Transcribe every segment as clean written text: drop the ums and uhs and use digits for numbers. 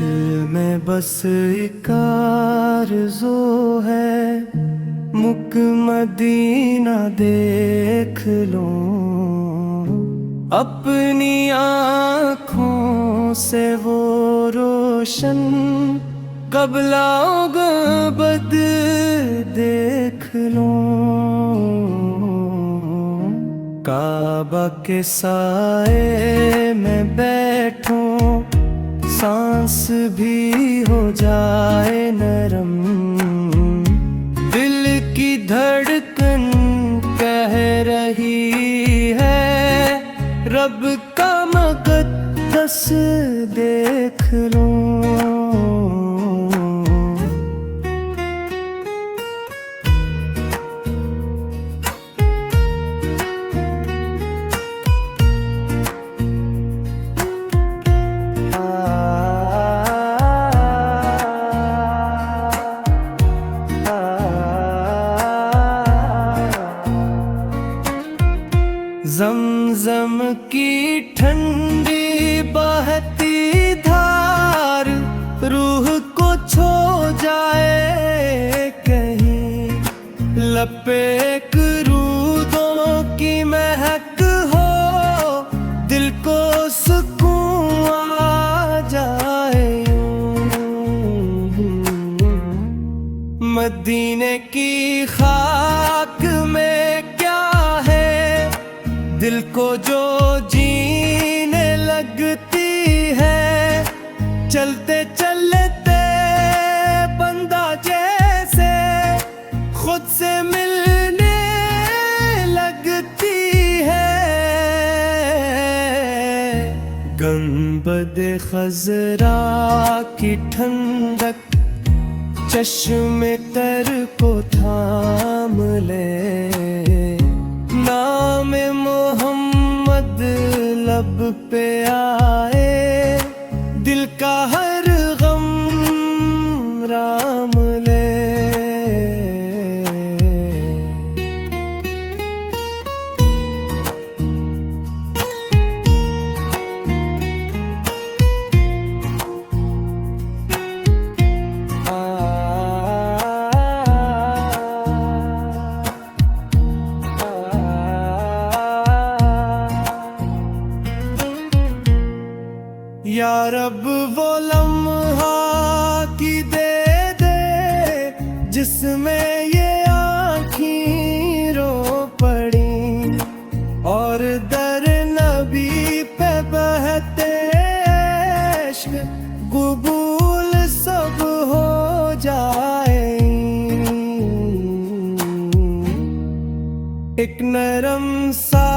दिल में बस एक आरज़ू है, मुक मदीना देख लूं। अपनी आँखों से वो रोशन क़िबला गबद देख लूं। काबा के साए में बैठूं, सांस भी हो जाए नरम। दिल की धड़कन कह रही है, रब का मुक़द्दस देख लूं। ज़मज़म की ठंडी बहती धार रूह को छू जाए कहीं। लपेक रूदों की महक हो, दिल को सुकून आ जाए यूं। मदीने की खाक में क्या है, दिल को जो जीने लगती है। चलते चलते बंदा जैसे खुद से मिलने लगती है। गंबद खज़रा की ठंडक चश्मे तर को थाम ले। नाम मोहम्मद लब पे आए, दिल का हर गम राम ले। या रब वो लम्हा की दे दे, जिसमें ये आँखें रो पड़ी। और दर नबी पे बहते इश्क कबूल सब हो जाए। एक नरम सा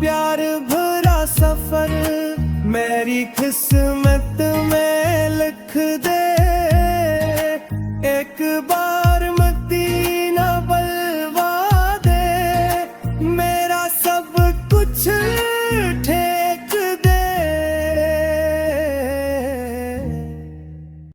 प्यार भरा सफर मेरी